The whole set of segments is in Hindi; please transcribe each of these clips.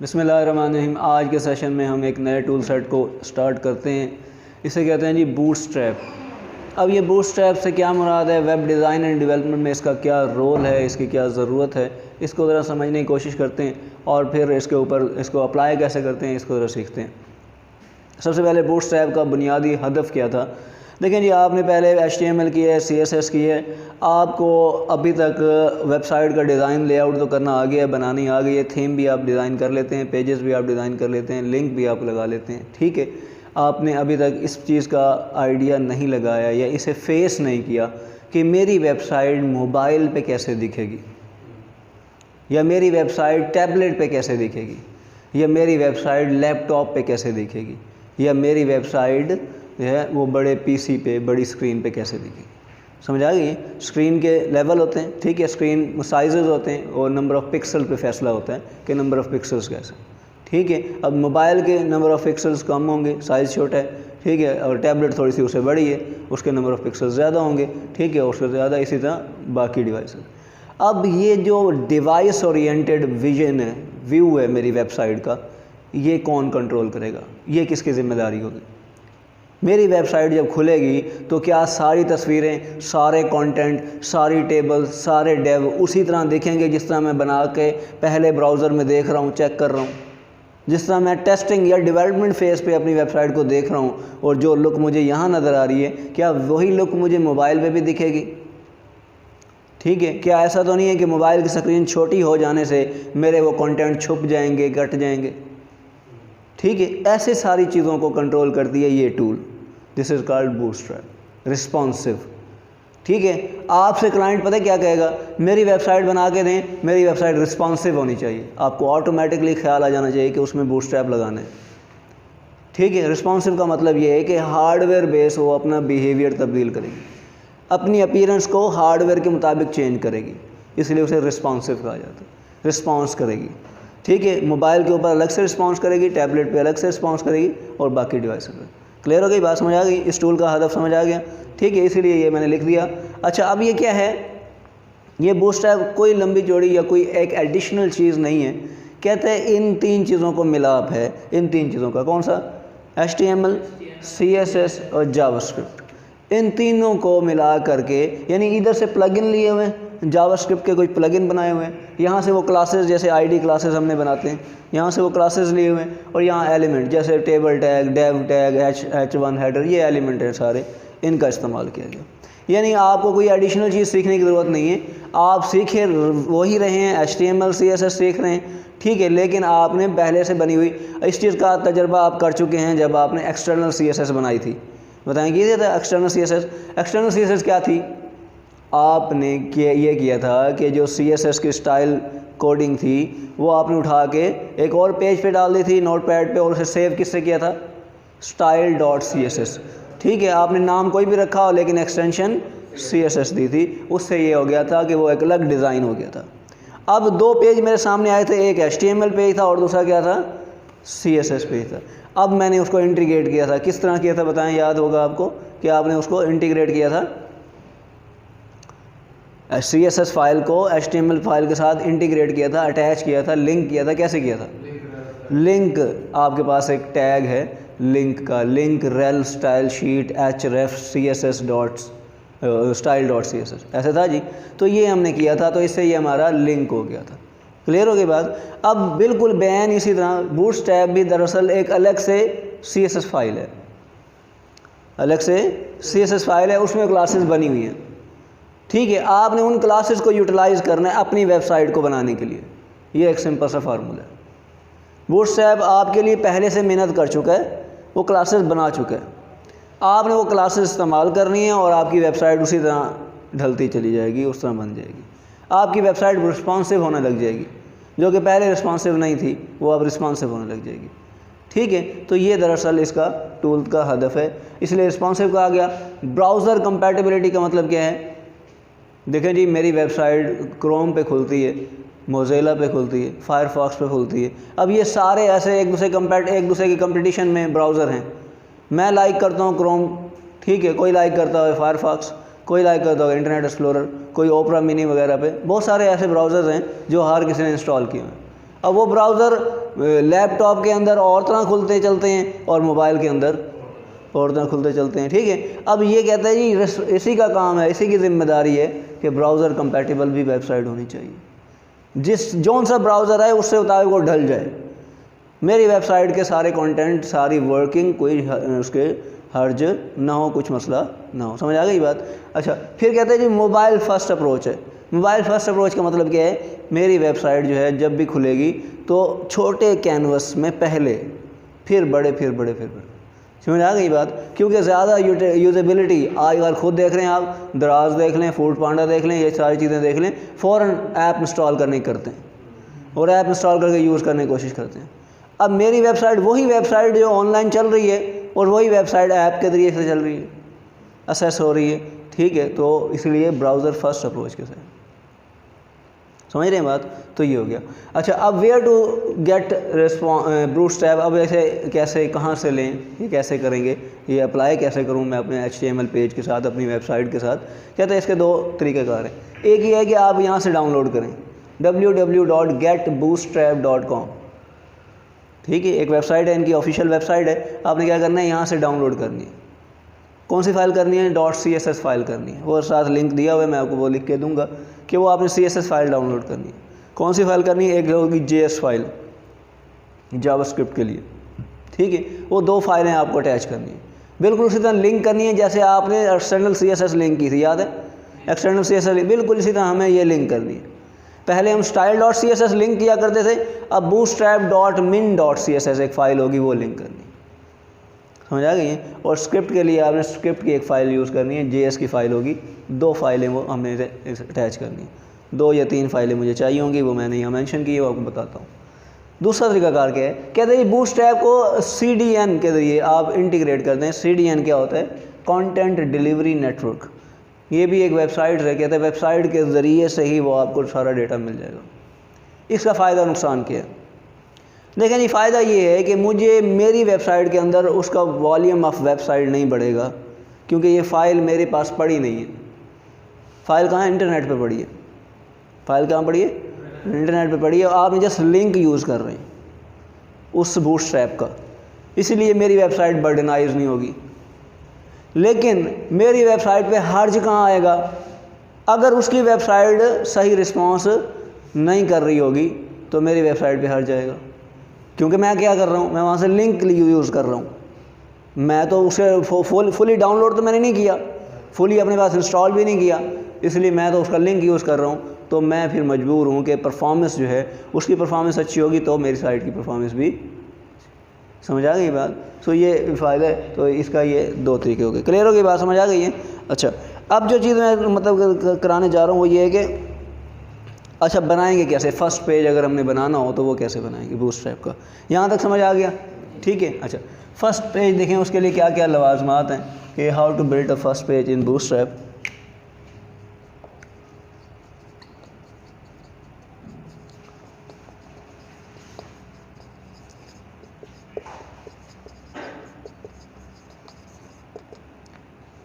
बिस्मिल्लाहिर्रहमानिर्रहीम। आज के सेशन में हम एक नए टूल सेट को स्टार्ट करते हैं। इसे कहते हैं जी बूटस्ट्रैप। अब ये बूटस्ट्रैप से क्या मुराद है, वेब डिज़ाइन एंड डेवलपमेंट में इसका क्या रोल है, इसकी क्या ज़रूरत है, इसको ज़रा समझने की कोशिश करते हैं और फिर इसके ऊपर इसको अप्लाई कैसे करते हैं इसको ज़रा सीखते हैं। सबसे पहले बूटस्ट्रैप का बुनियादी हदफ क्या था। देखें जी, आपने पहले HTML की है, CSS की है, आपको अभी तक वेबसाइट का डिज़ाइन लेआउट तो करना आ गया है, बनानी आ गई है, थीम भी आप डिज़ाइन कर लेते हैं, पेजेस भी आप डिज़ाइन कर लेते हैं, लिंक भी आप लगा लेते हैं, ठीक है। आपने अभी तक इस चीज़ का आइडिया नहीं लगाया या इसे फेस नहीं किया कि मेरी वेबसाइट मोबाइल पे कैसे दिखेगी, या मेरी वेबसाइट टैबलेट पे कैसे दिखेगी, या मेरी वेबसाइट लैपटॉप पे कैसे दिखेगी, या मेरी वेबसाइट जो है वो बड़े PC पे, बड़ी स्क्रीन पे कैसे दिखेगी। समझ आ गई। स्क्रीन के लेवल होते हैं, ठीक है, स्क्रीन साइजेस होते हैं और नंबर ऑफ़ पिक्सल पे फैसला होता है कि नंबर ऑफ़ पिक्सल्स कैसे, ठीक है। अब मोबाइल के नंबर ऑफ़ पिक्सल्स कम होंगे, साइज़ छोटा है, ठीक है, और टैबलेट थोड़ी सी उससे बड़ी है, उसके नंबर ऑफ़ पिक्सल्स ज़्यादा होंगे, ठीक है, उससे ज़्यादा, इसी तरह बाकी डिवाइसेस। अब ये जो डिवाइस ओरिएंटेड विजन है, व्यू है मेरी वेबसाइट का, ये कौन कंट्रोल करेगा, ये किसकी ज़िम्मेदारी होगी। मेरी वेबसाइट जब खुलेगी तो क्या सारी तस्वीरें, सारे कंटेंट, सारी टेबल, सारे डेव उसी तरह दिखेंगे जिस तरह मैं बना के पहले ब्राउज़र में देख रहा हूँ, चेक कर रहा हूँ, जिस तरह मैं टेस्टिंग या डेवलपमेंट फेज़ पे अपनी वेबसाइट को देख रहा हूँ, और जो लुक मुझे यहाँ नज़र आ रही है क्या वही लुक मुझे मोबाइल पे भी दिखेगी, ठीक है। क्या ऐसा तो नहीं है कि मोबाइल की स्क्रीन छोटी हो जाने से मेरे वो कंटेंट छुप जाएंगे, कट जाएंगे, ठीक है। ऐसे सारी चीज़ों को कंट्रोल करती है ये tool. This is called bootstrap responsive, ठीक है। आपसे क्लाइंट पता है क्या कहेगा, मेरी वेबसाइट बना के दें, मेरी वेबसाइट रिस्पॉन्सिव होनी चाहिए। आपको ऑटोमेटिकली ख्याल आ जाना चाहिए कि उसमें बूटस्ट्रैप लगाना है, ठीक है। रिस्पॉन्सिव का मतलब ये है कि हार्डवेयर बेस वो अपना बिहेवियर तब्दील करेगी, अपनी अपीयरेंस को हार्डवेयर के मुताबिक चेंज करेगी, इसलिए उसे रिस्पॉन्सिव कहा जाता है। रिस्पॉन्स करेगी, ठीक है। मोबाइल के ऊपर अलग से रिस्पॉन्स करेगी, टैबलेट पे अलग से रिस्पॉन्स करेगी और बाकी डिवाइस पे। क्लियर हो गई बात, समझ आ गई, इस टूल का हदफ समझ आ गया, ठीक है, इसीलिए ये मैंने लिख दिया। अच्छा, अब ये क्या है, ये बूटस्ट्रैप कोई लंबी चौड़ी या कोई एक एडिशनल चीज़ नहीं है। कहते हैं इन तीन चीज़ों को मिलाप है, इन तीन चीज़ों का, कौन सा, HTML, CSS और जावास्क्रिप्ट, इन तीनों को मिला करके, यानी इधर से प्लगइन लिए हुए हैं, जावास्क्रिप्ट के कोई प्लगइन बनाए हुए हैं, यहाँ से वो क्लासेस जैसे ID क्लासेस हमने बनाते हैं, यहाँ से वो क्लासेस लिए हुए हैं, और यहाँ एलिमेंट जैसे table tag, div tag, H1 header, ये एलिमेंट है सारे, इनका इस्तेमाल किया गया। यानी आपको कोई एडिशनल चीज़ सीखने की ज़रूरत नहीं है, आप सीखे वही रहे हैं, HTML CSS सीख रहे हैं, ठीक है, लेकिन आपने पहले से बनी हुई इस चीज़ का तजर्बा आप कर चुके हैं जब आपने एक्सटर्नल CSS बनाई थी। बताएं कि ये था एक्सटर्नल CSS। एक्सटर्नल CSS क्या थी, आपने ये किया था कि जो CSS की स्टाइल कोडिंग थी वो आपने उठा के एक और पेज पे डाल दी थी, नोटपैड पे, और उसे सेव किससे किया था, style.css, ठीक है। आपने नाम कोई भी रखा हो लेकिन एक्सटेंशन CSS दी थी, उससे ये हो गया था कि वो एक अलग डिज़ाइन हो गया था। अब दो पेज मेरे सामने आए थे, एक HTML पेज था और दूसरा क्या था, CSS पेज था। अब मैंने उसको इंटीग्रेट किया था, किस तरह किया था बताएं, याद होगा आपको कि आपने उसको इंटीग्रेट किया था, CSS फाइल को HTML फाइल के साथ इंटीग्रेट किया था, अटैच किया था, लिंक किया था। कैसे किया था, लिंक, आपके पास एक टैग है लिंक का, link rel style sheet href css style.css, ऐसे था जी। तो ये हमने किया था, तो इससे ये हमारा लिंक हो गया था। क्लियर हो गई बात। अब बिल्कुल बैन इसी तरह बूटस्ट्रैप भी दरअसल एक अलग से CSS फाइल है, अलग से CSS फाइल है, उसमें क्लासेस बनी हुई हैं, ठीक है। आपने उन क्लासेस को यूटिलाइज़ करना है अपनी वेबसाइट को बनाने के लिए। ये एक सिंपल सा फार्मूला है। बूटस्ट्रैप आपके लिए पहले से मेहनत कर चुका है, वो क्लासेस बना चुका है, आपने वो क्लासेस इस्तेमाल करनी है और आपकी वेबसाइट उसी तरह ढलती चली जाएगी, उस तरह बन जाएगी। आपकी वेबसाइट रिस्पॉन्सिव होने लग जाएगी, जो कि पहले रिस्पॉन्सिव नहीं थी वो अब रिस्पॉन्सिव होने लग जाएगी, ठीक है। तो ये दरअसल इसका टूल का हदफ है, इसलिए रिस्पॉन्सिव कहा गया। ब्राउज़र कंपैटिबिलिटी का मतलब क्या है, देखें जी, मेरी वेबसाइट क्रोम पे खुलती है, मोज़िला पे खुलती है, फायरफॉक्स पे खुलती है। अब ये सारे ऐसे एक दूसरे की कंपटीशन में ब्राउज़र हैं। मैं लाइक करता हूँ क्रोम, ठीक है, कोई लाइक करता है फायरफॉक्स, कोई लाइक करता होगा इंटरनेट एक्सप्लोरर, कोई ओपरा मिनी वगैरह पे, बहुत सारे ऐसे ब्राउज़र्स हैं जो हर किसी ने इंस्टॉल किए हैं। अब वो ब्राउज़र लैपटॉप के अंदर और तरह खुलते चलते हैं और मोबाइल के अंदर और तरह खुलते चलते हैं, ठीक है। अब ये कहता है जी इसी का काम है, इसी की जिम्मेदारी है कि ब्राउज़र कंपैटिबल भी वेबसाइट होनी चाहिए, जिस जौन सा ब्राउज़र है उससे मुताबिक वो ढल जाए। मेरी वेबसाइट के सारे कंटेंट, सारी वर्किंग, कोई उसके हर्ज ना हो, कुछ मसला ना हो। समझ आ गई बात? अच्छा, फिर कहते हैं जी मोबाइल फर्स्ट अप्रोच है। मोबाइल फर्स्ट अप्रोच का मतलब क्या है? मेरी वेबसाइट जो है जब भी खुलेगी तो छोटे कैनवस में पहले, फिर बड़े, फिर बड़े, फिर बड़े। समझ आ गई बात? क्योंकि ज़्यादा यूज़ेबिलिटी, आजकल खुद देख रहे हैं आप, दराज देख लें, फूड पांडा देख लें, ये सारी चीज़ें देख लें, फ़ौरन ऐप इंस्टॉल करने करते हैं और ऐप इंस्टॉल करके यूज़ करने की कोशिश करते हैं। अब मेरी वेबसाइट वही वेबसाइट जो ऑनलाइन चल रही है और वही वेबसाइट ऐप के ज़रिए से चल रही है, असेस हो रही है, ठीक है। तो इसलिए ब्राउज़र फर्स्ट अप्रोच के साथ, समझ रहे हैं बात? तो ये हो गया। अच्छा, अब वेयर टू गेट बूटस्ट्रैप, अब ऐसे कैसे, कहाँ से लें, ये कैसे करेंगे, ये अप्लाई कैसे करूँ मैं अपने HTML पेज के साथ, अपनी वेबसाइट के साथ? कहते हैं इसके दो तरीक़ेकार हैं। एक ये है कि आप यहाँ से डाउनलोड करें www.getbootstrap.com, ठीक है। एक वेबसाइट है, इनकी ऑफिशियल वेबसाइट है। आपने क्या करना है, यहाँ से डाउनलोड करनी है। कौन सी फ़ाइल करनी है? .css फाइल करनी है। वो साथ लिंक दिया हुआ है, मैं आपको वो लिख के दूंगा कि वो आपने CSS फाइल डाउनलोड करनी है। कौन सी फ़ाइल करनी है? एक होगी JS फाइल जावास्क्रिप्ट के लिए, ठीक है। वो दो फाइलें आपको अटैच करनी है। बिल्कुल उसी तरह लिंक करनी है जैसे आपने एक्सटर्नल CSS लिंक की थी, याद है? एक्सटर्नल CSS बिल्कुल इसी तरह हमें ये लिंक करनी है। पहले हम style.css लिंक किया करते थे, अब bootstrap.min.css एक फ़ाइल होगी, वो लिंक करनी है। समझ आ गई है? और स्क्रिप्ट के लिए आपने स्क्रिप्ट की एक फ़ाइल यूज़ करनी है, JS की फ़ाइल होगी, दो फाइलें वो हमें अटैच करनी है। 2 या 3 फाइलें मुझे चाहिए होंगी, वो मैंने यहाँ मेंशन की है, वो आपको बताता हूँ। दूसरा तरीकाकार क्या है? कहते हैं बूटस्ट्रैप को CDN के ज़रिए आप इंटीग्रेट करते हैं। CDN क्या होता है? Content delivery network. ये भी एक वेबसाइट है, कहते हैं वेबसाइट के ज़रिए से ही वो आपको सारा डेटा मिल जाएगा। इसका फ़ायदा नुकसान क्या है? देखें जी, फ़ायदा ये है कि मुझे मेरी वेबसाइट के अंदर उसका वॉल्यूम ऑफ वेबसाइट नहीं बढ़ेगा, क्योंकि ये फ़ाइल मेरे पास पड़ी नहीं है। फ़ाइल कहाँ है? इंटरनेट पे पड़ी है। फ़ाइल कहाँ पड़ी है? इंटरनेट पे पड़ी है। आपने जस्ट लिंक यूज़ कर रहे हैं उस बूटस्ट्रैप का, इसलिए मेरी वेबसाइट बर्डनाइज नहीं होगी। लेकिन मेरी वेबसाइट पे हर्ज कहाँ आएगा? अगर उसकी वेबसाइट सही रिस्पॉन्स नहीं कर रही होगी तो मेरी वेबसाइट पे हर्ज आएगा, क्योंकि मैं क्या कर रहा हूँ? मैं वहाँ से लिंक यूज़ कर रहा हूँ। मैं तो उसे फुली डाउनलोड तो मैंने नहीं किया, फुली अपने पास इंस्टॉल भी नहीं किया, इसलिए मैं तो उसका लिंक यूज़ कर रहा हूँ। तो मैं फिर मजबूर हूँ कि परफॉर्मेंस जो है उसकी परफॉर्मेंस अच्छी होगी तो मेरी साइट की परफॉर्मेंस भी। समझ आ गई बात? तो ये फ़ायदा है। तो इसका ये 2 तरीके हो गए। क्लियर हो गई बात? समझ आ गई है? अच्छा, अब जो चीज़ मैं मतलब कराने जा रहा हूँ वो ये है कि अच्छा बनाएंगे कैसे? फर्स्ट पेज अगर हमने बनाना हो तो वो कैसे बनाएंगे बूटस्ट्रैप का? यहाँ तक समझ आ गया? ठीक है। अच्छा, फर्स्ट पेज देखें, उसके लिए क्या क्या लवाजमात हैं कि how to build a first page in Bootstrap.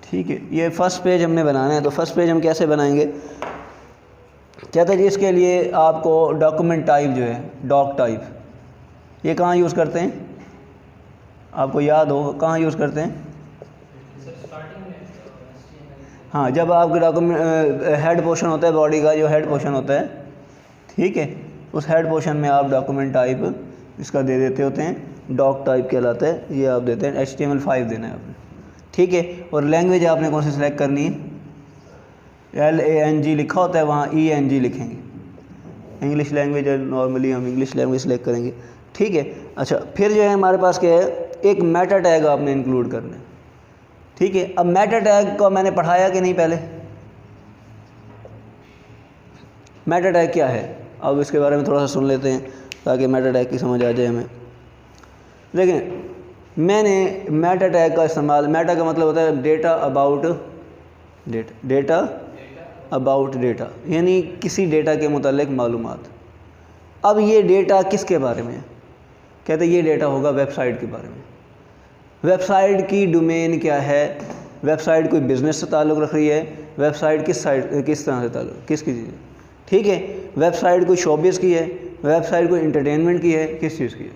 ठीक है, ये फ़र्स्ट पेज हमने बनाना है। तो फर्स्ट पेज हम कैसे बनाएंगे? कहते हैं जी इसके लिए आपको डॉक्यूमेंट टाइप जो है, डॉक टाइप, ये कहाँ यूज़ करते हैं? आपको याद हो कहाँ यूज़ करते हैं? हाँ, जब आपके डॉक्यूमेंट हेड पोर्शन होता है, बॉडी का जो हेड पोर्शन होता है, ठीक है, उस हेड पोर्शन में आप डॉक्यूमेंट टाइप इसका दे देते होते हैं, डॉक टाइप कहलाता है। ये आप देते हैं HTML5 देना है आपने, ठीक है। और लैंग्वेज आपने कौन सी सिलेक्ट करनी है? LANG लिखा होता है, वहाँ ENG लिखेंगे। इंग्लिश लैंग्वेज है, नॉर्मली हम इंग्लिश लैंग्वेज सिलेक्ट करेंगे, ठीक है। अच्छा, फिर जो है हमारे पास क्या है? एक मेटा टैग आपने इंक्लूड करना है, ठीक है। अब मेटा टैग को मैंने पढ़ाया कि नहीं पहले? मेटा टैग क्या है? अब इसके बारे में थोड़ा सा सुन लेते हैं ताकि मेटा टैग की समझ आ जाए हमें। देखें, मैंने मेटा टैग का इस्तेमाल, मेटा का मतलब होता है data about data, data about data, यानी किसी डेटा के मुतालिक मालूमात। अब ये डेटा किसके बारे में है? कहते हैं ये डेटा होगा वेबसाइट के बारे में। वेबसाइट की डोमेन क्या है? वेबसाइट कोई बिज़नेस से ताल्लुक़ रख रही है? वेबसाइट किस तरह से ताल्लुक़, किसकी चीज़ है? ठीक है, वेबसाइट कोई शोबिस की है, वेबसाइट कोई इंटरटेनमेंट की है, किस चीज़ की है,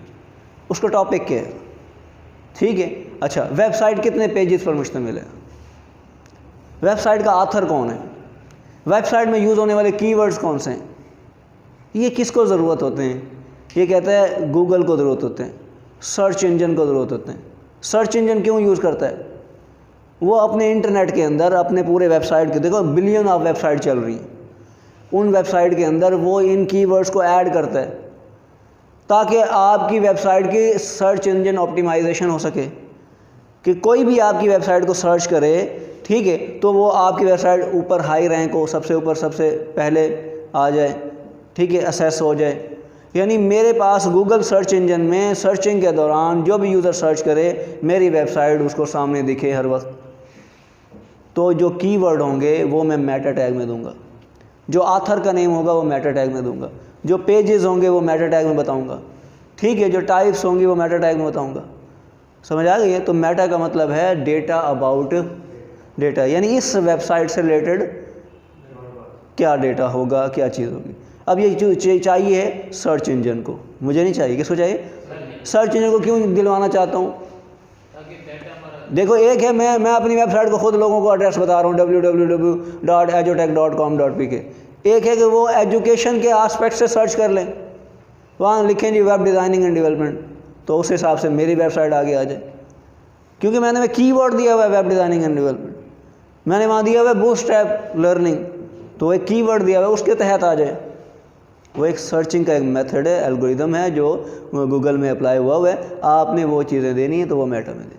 उसका टॉपिक क्या है, ठीक है। अच्छा, वेबसाइट कितने पेजेस पर मुश्तमिल है, वेबसाइट का आथर कौन है, वेबसाइट में यूज़ होने वाले कीवर्ड्स कौन से हैं, ये किसको ज़रूरत होते हैं। ये कहता है गूगल को ज़रूरत होते हैं, सर्च इंजन को ज़रूरत होते हैं। सर्च इंजन क्यों यूज़ करता है, वो अपने इंटरनेट के अंदर अपने पूरे वेबसाइट के, देखो बिलियन ऑफ वेबसाइट चल रही हैं, उन वेबसाइट के अंदर वो इन कीवर्ड्स को ऐड करता है ताकि आपकी वेबसाइट की सर्च इंजन ऑप्टिमाइजेशन हो सके, कि कोई भी आपकी वेबसाइट को सर्च करे, ठीक है, तो वो आपकी वेबसाइट ऊपर हाई रैंक हो, सबसे ऊपर सबसे पहले आ जाए, ठीक है, असेस हो जाए। यानी मेरे पास गूगल सर्च इंजन में सर्चिंग के दौरान जो भी यूज़र सर्च करे मेरी वेबसाइट उसको सामने दिखे हर वक्त। तो जो कीवर्ड होंगे वो मैं मेटा टैग में दूंगा, जो आथर का नेम होगा वो मेटा टैग में दूंगा, जो पेजेस होंगे वो मेटा टैग में बताऊंगा, ठीक है, जो टाइप्स होंगी वो मेटा टैग में बताऊंगा। समझ आ गई है। तो मेटा का मतलब है डेटा अबाउट डेटा, यानी इस वेबसाइट से रिलेटेड क्या डेटा होगा, क्या चीज़ होगी। अब ये जो चाहिए है सर्च इंजन को, मुझे नहीं चाहिए, किसको चाहिए, सर्च इंजन को। क्यों दिलवाना चाहता हूँ, देखो एक है मैं अपनी वेबसाइट को खुद लोगों को एड्रेस बता रहा हूँ www.edutech.com.pk, एक है कि वो एजुकेशन के आस्पेक्ट से सर्च कर लें, वहाँ लिखें जी वेब डिज़ाइनिंग एंड डेवलपमेंट, तो उस हिसाब से मेरी वेबसाइट आगे आ जाए, क्योंकि मैंने कीवर्ड दिया हुआ है वेब डिज़ाइनिंग एंड डेवलपमेंट, मैंने वहाँ दिया हुआ है बूटस्ट्रैप लर्निंग, तो एक कीवर्ड दिया हुआ है उसके तहत आ जाए। वो एक सर्चिंग का एक मेथड है, एल्गोरिदम है जो गूगल में अप्लाई हुआ है, आपने वो चीज़ें देनी है तो वो मेटा में देनी।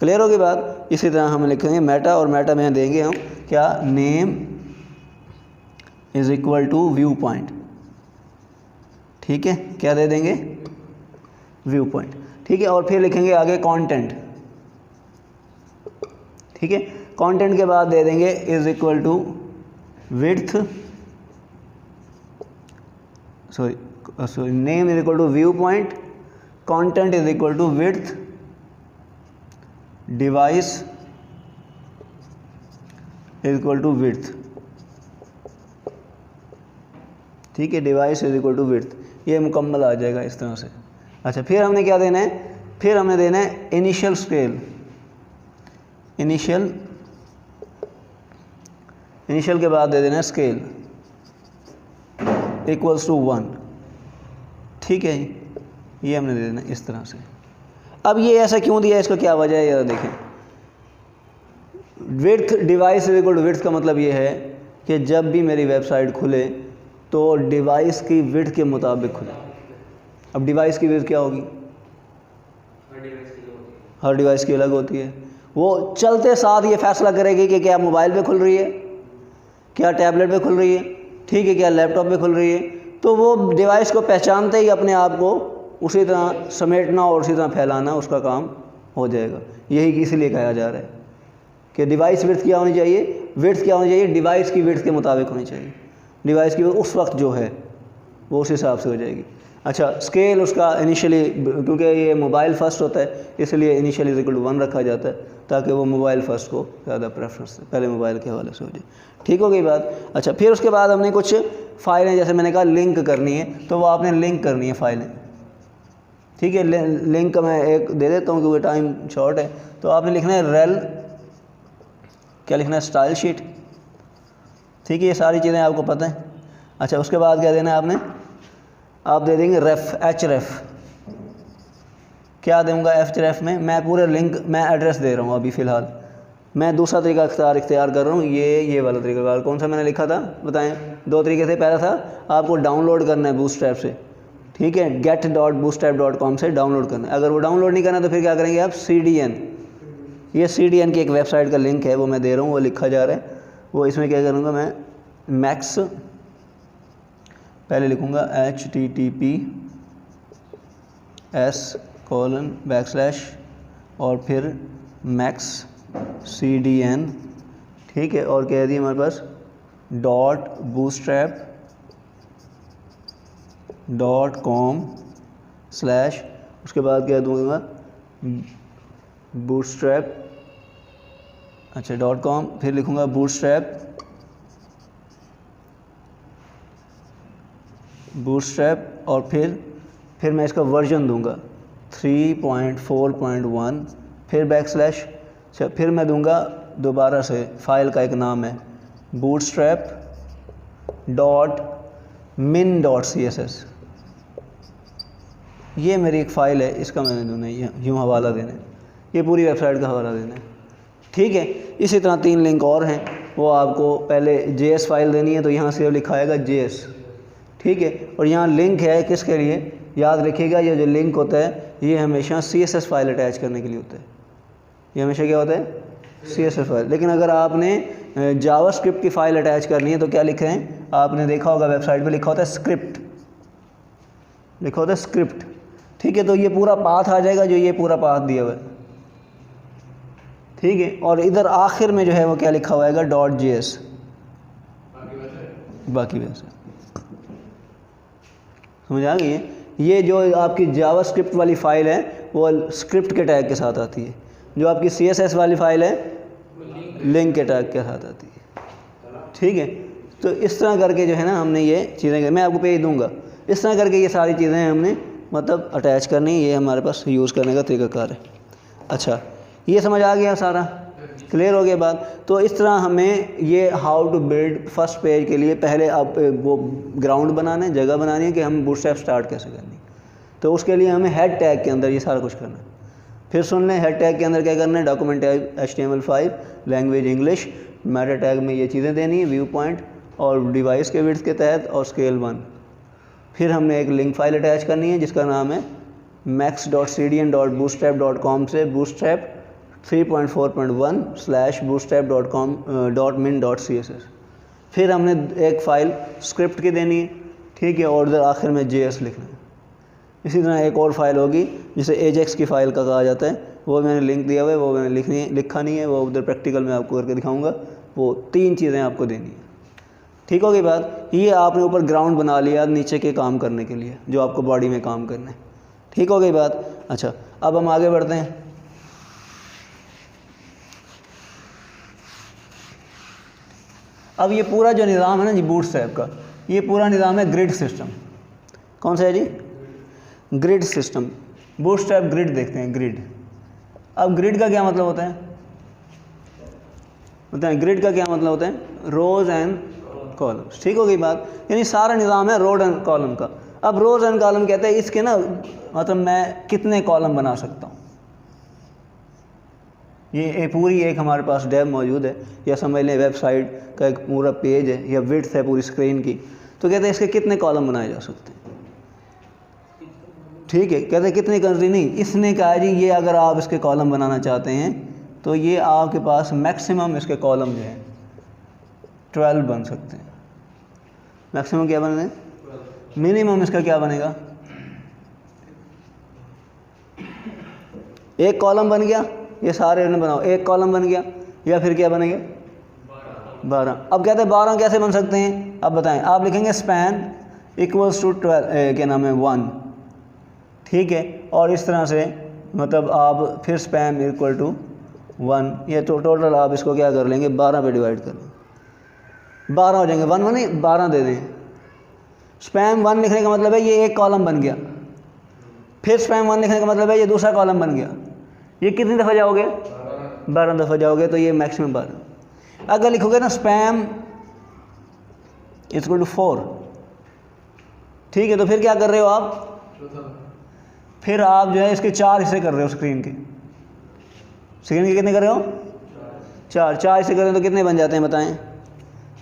क्लियर होगी बात। इसी तरह हम लिखेंगे मेटा, और मेटा में देंगे हम क्या, name is equal to viewport, ठीक है, क्या दे देंगे, व्यू पॉइंट, ठीक है। और फिर लिखेंगे आगे कंटेंट, ठीक है, कंटेंट के बाद दे देंगे is equal to width, sorry name is equal to viewport, content is equal to width, device is equal to width, ठीक है, device is equal to width, ये मुकम्मल आ जाएगा इस तरह से। अच्छा, फिर हमने क्या देना है, फिर हमने देना है इनिशियल स्केल, इनिशियल के बाद दे देना है स्केल इक्वल्स टू 1, ठीक है, ये हमने दे देना इस तरह से। अब ये ऐसा क्यों दिया है, इसका क्या वजह है, ये देखें। Width device is equal to width का मतलब ये है कि जब भी मेरी वेबसाइट खुले तो डिवाइस की विड्थ के मुताबिक खुले। अब डिवाइस की विड्थ क्या होगी, हर डिवाइस की अलग होती है, वो चलते साथ ये फैसला करेगी कि क्या मोबाइल पे खुल रही है, क्या टैबलेट पे खुल रही है, ठीक है, क्या लैपटॉप पे खुल रही है। तो वो डिवाइस को पहचानते ही अपने आप को उसी तरह समेटना और उसी तरह फैलाना उसका काम हो जाएगा। यही इसलिए कहा जा रहा है कि डिवाइस विड्थ क्या होनी चाहिए, विड्थ क्या होनी चाहिए, डिवाइस की विड्थ के मुताबिक होनी चाहिए, डिवाइस की उस वक्त जो है वो उस हिसाब से हो जाएगी। अच्छा, स्केल उसका इनिशियली, क्योंकि ये मोबाइल फ़र्स्ट होता है इसलिए इनिशियली इज इक्वल टू 1 रखा जाता है ताकि वो मोबाइल फ़र्स्ट को ज़्यादा प्रेफरेंस पहले मोबाइल के हवाले से हो जाए। ठीक हो गई बात। अच्छा, फिर उसके बाद हमने कुछ फ़ाइलें, जैसे मैंने कहा लिंक करनी है, तो वो आपने लिंक करनी है फ़ाइलें, ठीक है। लिंक मैं एक दे देता हूँ क्योंकि टाइम शॉर्ट है। तो आपने लिखना है रेल, क्या लिखना है, स्टाइल शीट, ठीक है, ये सारी चीज़ें आपको पता है। अच्छा, उसके बाद क्या देना है आपने, आप दे देंगे रेफ, एच रेफ। क्या दूंगा एच रेफ में, मैं पूरे लिंक, मैं एड्रेस दे रहा हूँ अभी फ़िलहाल, मैं दूसरा तरीका इख्तियार कर रहा हूँ, ये वाला तरीका। कौन सा मैंने लिखा था बताएं, 2 तरीके से। पहला था आपको डाउनलोड करना है बूटस्ट्रैप से, ठीक है, get.bootstrap.com से डाउनलोड करना है। अगर वो डाउनलोड नहीं करना तो फिर क्या करेंगे आप, CDN, ये CDN की एक वेबसाइट का लिंक है, वो मैं दे रहा हूँ, वो लिखा जा रहा है। वो इसमें क्या करूँगा मैं, मैक्स पहले लिखूँगा https:// और फिर मैक्स CDN, ठीक है, और कह दिए हमारे पास .bootstrap.com/ उसके बाद क्या दूँगा, bootstrap, अच्छा .com, फिर लिखूँगा bootstrap बूटस्ट्रैप और फिर मैं इसका वर्जन दूंगा 3.4.1, फिर बैकस्लैश, फिर मैं दूंगा दोबारा से फाइल का एक नाम है bootstrap.min.css। ये मेरी एक फ़ाइल है, इसका मैंने दूना यूँ हवाला देना है, ये पूरी वेबसाइट का हवाला देना है। ठीक है, इसी तरह 3 लिंक और हैं, वो आपको पहले JS फाइल देनी है, तो यहाँ से लिखा आएगा JS। ठीक है, और यहाँ लिंक है किसके लिए, याद रखिएगा ये जो लिंक होता है ये हमेशा CSS फाइल अटैच करने के लिए होता है। ये हमेशा क्या होता है, CSS फाइल। लेकिन अगर आपने जावास्क्रिप्ट की फ़ाइल अटैच करनी है तो क्या लिख रहे हैं, आपने देखा होगा वेबसाइट पे लिखा होता है स्क्रिप्ट, लिखा होता है स्क्रिप्ट। ठीक है, तो ये पूरा पाथ आ जाएगा जो ये पूरा पाथ दिया हुआ है। ठीक है, और इधर आखिर में जो है वो क्या लिखा हुआ है .js, बाकी वैसे समझ आ गई है। ये जो आपकी जावास्क्रिप्ट वाली फ़ाइल है वो स्क्रिप्ट के टैग के साथ आती है, जो आपकी CSS वाली फ़ाइल है लिंक के टैग के साथ आती है। ठीक है, तो इस तरह करके जो है ना हमने ये चीज़ें, मैं आपको पेज दूंगा, इस तरह करके ये सारी चीज़ें हमने मतलब अटैच करनी, ये हमारे पास यूज़ करने का तरीक़ाकार है। अच्छा, ये समझ आ गया, सारा क्लियर हो गया बात। तो इस तरह हमें ये how to build first page के लिए पहले आप वो ग्राउंड बनाना है, जगह बनानी है कि हम बूटस्ट्रैप स्टार्ट कैसे करनी। तो उसके लिए हमें हेड टैग के अंदर ये सारा कुछ करना है। फिर सुन लें, हेड टैग के अंदर क्या करना है, document tag HTML5, language English, Meta tag में ये चीज़ें देनी है, व्यू पॉइंट और डिवाइस के विड्थ के तहत और स्केल 1। फिर हमने एक लिंक फाइल अटैच करनी है जिसका नाम है max.cdn.bootstrap.com से bootstrap 3.4.1/bootstrap.min.css। फिर हमने एक फ़ाइल स्क्रिप्ट की देनी है। ठीक है, और उधर आखिर में JS लिखना है। इसी तरह एक और फाइल होगी जिसे एजेक्स की फ़ाइल का कहा जाता है, वो मैंने लिंक दिया हुआ है, वो मैंने लिखा नहीं है, वो उधर प्रैक्टिकल में आपको करके दिखाऊंगा। वो 3 चीज़ें आपको देनी है। ठीक होगी बात। ये आपने ऊपर ग्राउंड बना लिया नीचे के काम करने के लिए, जो आपको बॉडी में काम करना है। ठीक हो गई बात। अच्छा, अब हम आगे बढ़ते हैं। अब ये पूरा जो निज़ाम है ना जी बूटस्ट्रैप का, ये पूरा निज़ाम है ग्रिड सिस्टम। कौन सा है जी, ग्रिड सिस्टम। बूटस्ट्रैप ग्रिड देखते हैं, ग्रिड। अब ग्रिड का क्या मतलब होता है, बताएं, ग्रिड का क्या मतलब होता है, रोज़ एंड कॉलम्स। ठीक हो गई बात, यानी सारा निज़ाम है रोड एंड कॉलम का। अब रोज़ एंड कॉलम कहते हैं इसके ना, मतलब मैं कितने कॉलम बना सकता हूँ। ये पूरी एक हमारे पास डेव मौजूद है, या समझ लें वेबसाइट का एक पूरा पेज है या विड्थ है पूरी स्क्रीन की, तो कहते हैं इसके कितने कॉलम बनाए जा सकते हैं। ठीक है, कहते हैं कितने कंट्री नहीं, इसने कहा जी ये अगर आप इसके कॉलम बनाना चाहते हैं तो ये आपके पास मैक्सिमम इसके कॉलम जो है 12 बन सकते हैं। मैक्सिमम क्या बने, मिनिमम इसका क्या बनेगा, एक कॉलम बन गया, ये सारे ने बनाओ, एक कॉलम बन गया, या फिर क्या बनेंगे 12। अब कहते हैं 12 कैसे बन सकते हैं, अब बताएं। आप लिखेंगे स्पैन इक्वल्स टू 12 क्या नाम है 1। ठीक है, और इस तरह से मतलब आप फिर स्पैन इक्वल टू 1, ये तो टोटल आप इसको क्या कर लेंगे 12 पे डिवाइड कर लेंगे, 12 हो जाएंगे। 1 नहीं 12 दे दें। स्पैम 1 लिखने का मतलब है ये एक कॉलम बन गया, फिर स्पैम 1 लिखने का मतलब है ये दूसरा कॉलम बन गया। ये कितनी दफ़ा जाओगे, 12 दफ़ा जाओगे, तो ये मैक्सिमम 12। अगर लिखोगे ना स्पैम इक्वल टू 4, ठीक है, तो फिर क्या कर रहे हो आप, फिर आप जो है इसके 4 हिस्से कर रहे हो स्क्रीन के कितने कर रहे हो, 4 हिस्से कर रहे हो तो कितने बन जाते हैं बताएं,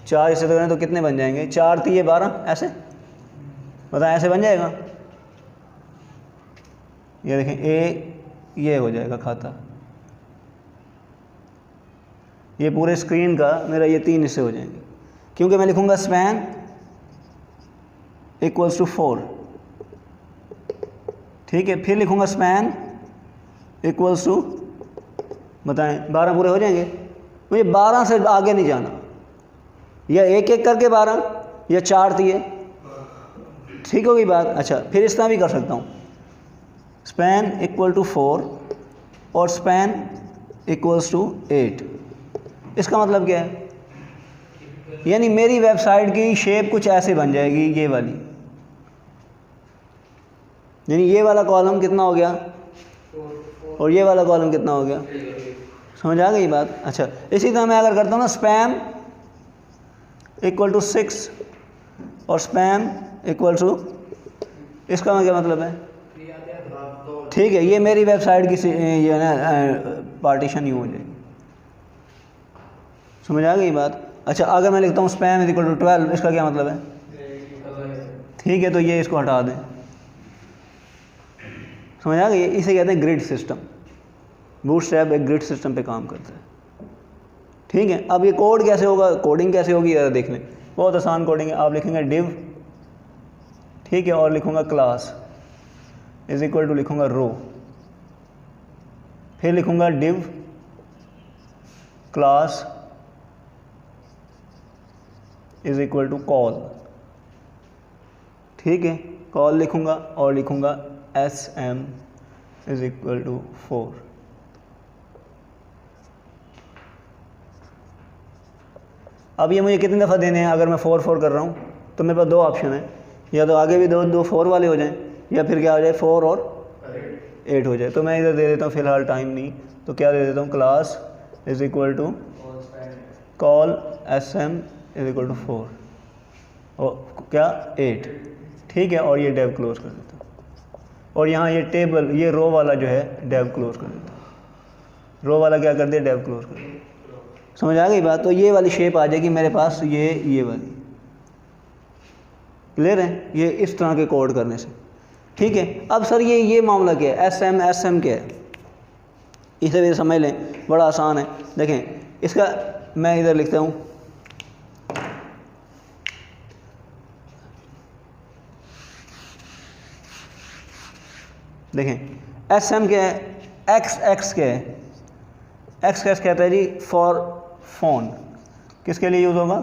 4 हिस्से कर रहे हैं तो कितने बन जाएंगे, 4 3 12, ऐसे बताएं, ऐसे बन जाएगा। ये देखें ये हो जाएगा खाता, ये पूरे स्क्रीन का मेरा ये 3 हिस्से हो जाएंगे, क्योंकि मैं लिखूंगा स्पैन इक्वल्स टू 4। ठीक है, फिर लिखूंगा स्पैन इक्वल्स टू बताएं 12 पूरे हो जाएंगे। मुझे 12 से आगे नहीं जाना, या एक एक करके 12 या 4 दिए, ठीक होगी बात। अच्छा, फिर इस तरह भी कर सकता हूँ, स्पैन इक्वल टू 4 और स्पैन इक्वल्स टू 8। इसका मतलब क्या है, यानी मेरी वेबसाइट की शेप कुछ ऐसे बन जाएगी, ये वाली यानी ये वाला कॉलम कितना हो गया और ये वाला कॉलम कितना हो गया, समझ आ गई बात। अच्छा इसी तरह मैं अगर करता हूँ ना स्पैम इक्वल टू 6 और स्पैम इक्वल टू, इसका क्या मतलब है, ठीक है, ये मेरी वेबसाइट की ये ना पार्टीशन यूँ हो जाएगी, समझ आ गई बात। अच्छा अगर मैं लिखता हूँ स्पैम इक्वल टू 12, इसका क्या मतलब है, ठीक है, तो ये इसको हटा दें, समझ आ गई। इसे कहते हैं ग्रिड सिस्टम। बूटस्ट्रैप एक ग्रिड सिस्टम पे काम करता है, ठीक है। अब ये कोड कैसे होगा, कोडिंग कैसे होगी यार देख लें, बहुत आसान कोडिंग है। आप लिखेंगे डिव, ठीक है, और लिखूँगा क्लास इज इक्वल टू लिखूँगा रो, फिर लिखूँगा div class is equal to col, ठीक है, कॉल लिखूँगा और लिखूँगा sm इज इक्वल टू 4। अब ये मुझे कितनी दफ़ा देने हैं, अगर मैं 4 कर रहा हूँ तो मेरे पास दो ऑप्शन है, या तो आगे भी दो 4 वाले हो जाएं या फिर क्या हो जाए 4 और 8 हो जाए। तो मैं इधर दे देता हूँ फ़िलहाल टाइम नहीं, तो क्या दे देता हूँ class is equal to col sm is equal to 4 और क्या 8, ठीक है, और ये डेव क्लोज कर देता हूँ, और यहाँ ये टेबल ये रो वाला जो है डेव क्लोज कर देता हूँ, रो वाला क्या कर दिया डेव क्लोज कर दिया, समझ आ गई बात। तो ये वाली शेप आ जाएगी मेरे पास, ये वाली, क्लियर है, ये इस तरह के कोड करने से, ठीक है। अब सर ये मामला क्या है, एसएम क्या है, इसे भी समझ लें, बड़ा आसान है। देखें इसका मैं इधर लिखता हूँ, देखें एसएम क्या है, एक्स क्या है, एक्स कहता है जी फॉर फोन, किसके लिए यूज़ होगा,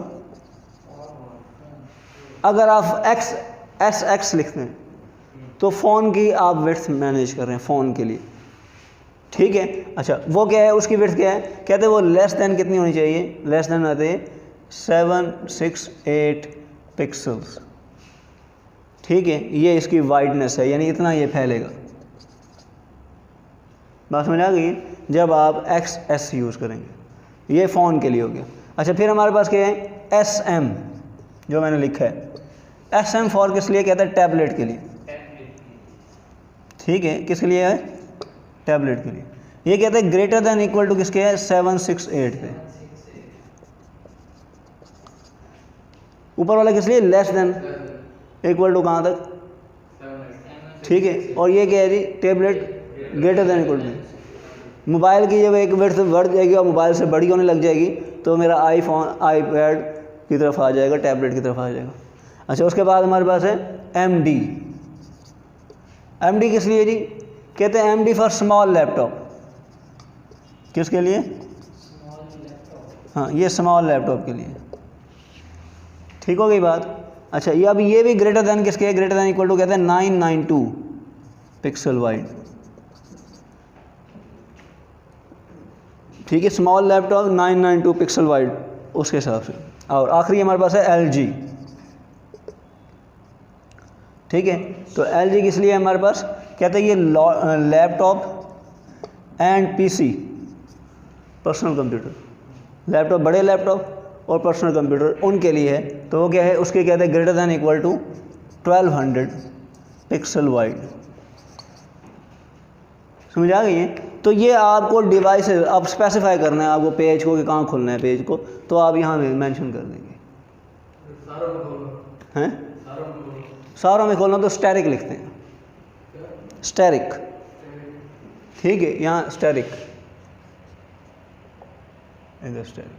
अगर आप एक्स लिखते हैं तो फ़ोन की आप विड्थ मैनेज कर रहे हैं फ़ोन के लिए, ठीक है। अच्छा वो क्या है, उसकी विड्थ क्या है, कहते हैं वो लेस देन कितनी होनी चाहिए, लेस देन आते हैं 768 पिक्सल्स, ठीक है, ये इसकी वाइडनेस है, यानी इतना ये फैलेगा। बात समझ आ गई, जब आप XS यूज़ करेंगे, ये फ़ोन के लिए हो गया। अच्छा फिर हमारे पास क्या है, SM जो मैंने लिखा है, SM फॉर किस लिए कहता है, टैबलेट के लिए, ठीक है, किसके लिए है, टैबलेट के लिए। ये कहते हैं ग्रेटर देन इक्वल टू किसके है, 768 पे, ऊपर वाला किस लिए, लेस देन इक्वल टू कहाँ तक, ठीक है, और ये क्या है जी, tablet greater than equal to. Mobile की जब एक विड्थ बढ़ जाएगी और मोबाइल से बड़ी होने लग जाएगी तो मेरा आईफोन आईपैड की तरफ आ जाएगा, टैबलेट की तरफ आ जाएगा। अच्छा उसके बाद हमारे पास है MD, MD किस लिए जी, कहते हैं MD फॉर स्मॉल लैपटॉप, किसके लिए, हाँ ये स्मॉल लैपटॉप के लिए, ठीक हो गई बात। अच्छा ये अब ये भी ग्रेटर देन किसके है, ग्रेटर देन इक्वल टू कहते हैं 992 पिक्सल वाइड, ठीक है, स्मॉल लैपटॉप 992 पिक्सल वाइड उसके हिसाब से। और आखिरी हमारे पास है LG, ठीक है, तो LG किस लिए है हमारे पास, कहते हैं ये laptop and PC, personal computer, laptop बड़े लैपटॉप और पर्सनल कंप्यूटर उनके लिए है, तो वो क्या है, उसके कहते हैं greater than equal to 1200 pixel wide, समझ आ गई है। तो ये आपको डिवाइस आप स्पेसिफाई करना है आपको पेज को कि कहाँ खोलना है पेज को, तो आप यहाँ मेंशन कर देंगे, हैं सारों में खोलना तो स्टैरिक लिखते हैं, स्टैरिक, ठीक है, यहाँ स्टैरिक, इधर स्टैरिक,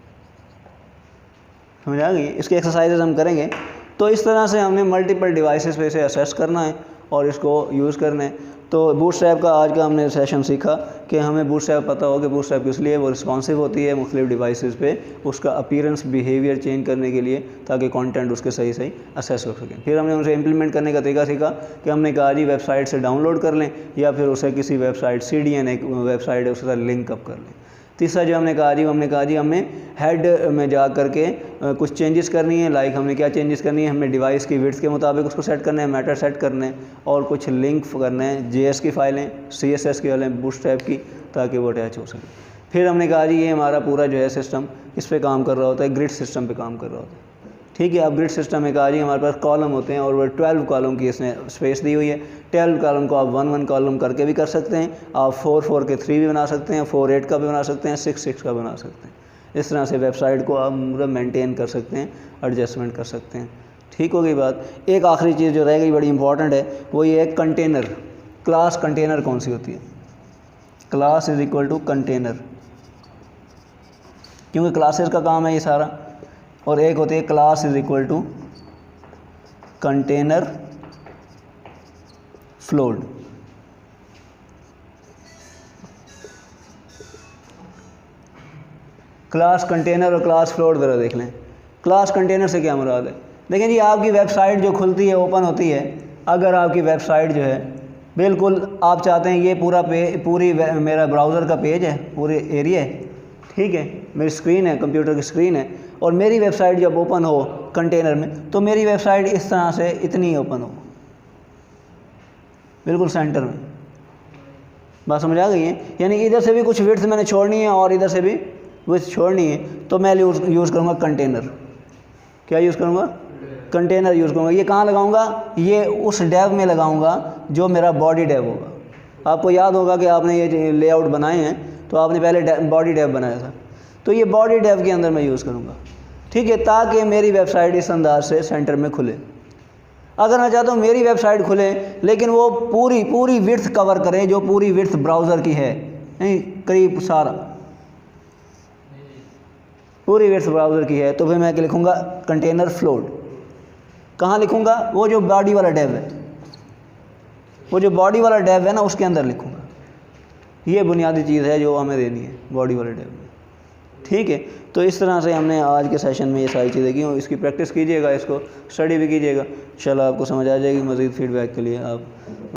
समझ आ गई। इसके एक्सरसाइजेज हम करेंगे। तो इस तरह से हमने मल्टीपल डिवाइसेस पे इसे असेस करना है और इसको यूज़ करना है। तो बूटस्ट्रैप का आज का हमने सेशन सीखा कि हमें बूटस्ट्रैप पता हो कि बूटस्ट्रैप किस लिए, वो रिस्पॉन्सिव होती है मुख्तलिफ डिवाइसेस पे, उसका अपीयरेंस बिहेवियर चेंज करने के लिए, ताकि कंटेंट उसके सही सही असेस हो सकें। फिर हमने उनसे इम्प्लीमेंट करने का तरीका सीखा कि हमने कहा जी वेबसाइट से डाउनलोड कर लें या फिर उसे किसी वेबसाइट CDN एक वेबसाइट है उसके साथ लिंक अप कर लें, तीसरा जो हमने कहा जी हमें हेड में जा करके कुछ चेंजेस करनी है। लाइक हमने क्या चेंजेस करनी है, हमें डिवाइस की विड्थ के मुताबिक उसको सेट करना है, मेटा सेट करना है और कुछ लिंक करना है, JS की फाइलें, CSS की फाइलें, बूटस्ट्रैप की, ताकि वो अटैच हो सके। फिर हमने कहा जी ये हमारा पूरा जो है सिस्टम किस पे काम कर रहा होता है, ग्रिड सिस्टम पे काम कर रहा होता है। ठीक है, अब ग्रिड सिस्टम में कहा जी हमारे पास कॉलम होते हैं और वो 12 कॉलम की इसने स्पेस दी हुई है। 12 कॉलम को आप 1-1 कॉलम करके भी कर सकते हैं, आप 4-4 के 3 भी बना सकते हैं, 4-8 का भी बना सकते हैं, 6-6 का बना सकते हैं। इस तरह से वेबसाइट को आप मतलब मेंटेन कर सकते हैं, एडजस्टमेंट कर सकते हैं। ठीक हो गई बात। एक आखिरी चीज़ जो रह गई बड़ी इंपॉर्टेंट है, वो ये है कंटेनर। क्लास कंटेनर कौन सी होती है? Class is equal to container, क्योंकि क्लासेस का काम है ये सारा। और एक होती है class is equal to container fluid. Class container और क्लास फ्लोड ज़रा देख लें। क्लास कंटेनर से क्या मुराद है? देखें जी, आपकी वेबसाइट जो खुलती है, ओपन होती है, अगर आपकी वेबसाइट जो है बिल्कुल आप चाहते हैं ये पूरी मेरा ब्राउज़र का पेज है, पूरे एरिया है, ठीक है, मेरी स्क्रीन है, कंप्यूटर की स्क्रीन है, और मेरी वेबसाइट जब ओपन हो कंटेनर में, तो मेरी वेबसाइट इस तरह से इतनी ओपन हो, बिल्कुल सेंटर में। बात समझ आ गई है? यानी इधर से भी कुछ विड्थ मैंने छोड़नी है और इधर से भी विड्थ छोड़नी है, तो मैं यूज़ करूँगा कंटेनर। क्या यूज़ करूँगा? कंटेनर यूज़ करूँगा। ये कहाँ लगाऊंगा? ये उस डेव में लगाऊंगा जो मेरा बॉडी डेव होगा। आपको याद होगा कि आपने ये लेआउट बनाए हैं, तो आपने पहले बॉडी डेव बनाया था, तो ये बॉडी डेव के अंदर मैं यूज़ करूँगा। ठीक है, ताकि मेरी वेबसाइट इस अंदाज से सेंटर में खुले। अगर मैं चाहता हूँ मेरी वेबसाइट खुले लेकिन वो पूरी विड्थ कवर करे, जो पूरी विड्थ ब्राउज़र की है, नहीं करीब सारा पूरी विड्थ ब्राउज़र की है, तो फिर मैं क्या लिखूँगा? Container flowed. कहाँ लिखूँगा? वो जो बॉडी वाला डेव है, वो जो बॉडी वाला डेव है ना, उसके अंदर लिखूँगा। ये बुनियादी चीज़ है जो हमें देनी है बॉडी वाले डेव में। ठीक है, तो इस तरह से हमने आज के सेशन में ये सारी चीज़ें की। इसकी प्रैक्टिस कीजिएगा, इसको स्टडी भी कीजिएगा, इंशाल्लाह आपको समझ आ जाएगी। मज़ीद फीडबैक के लिए आप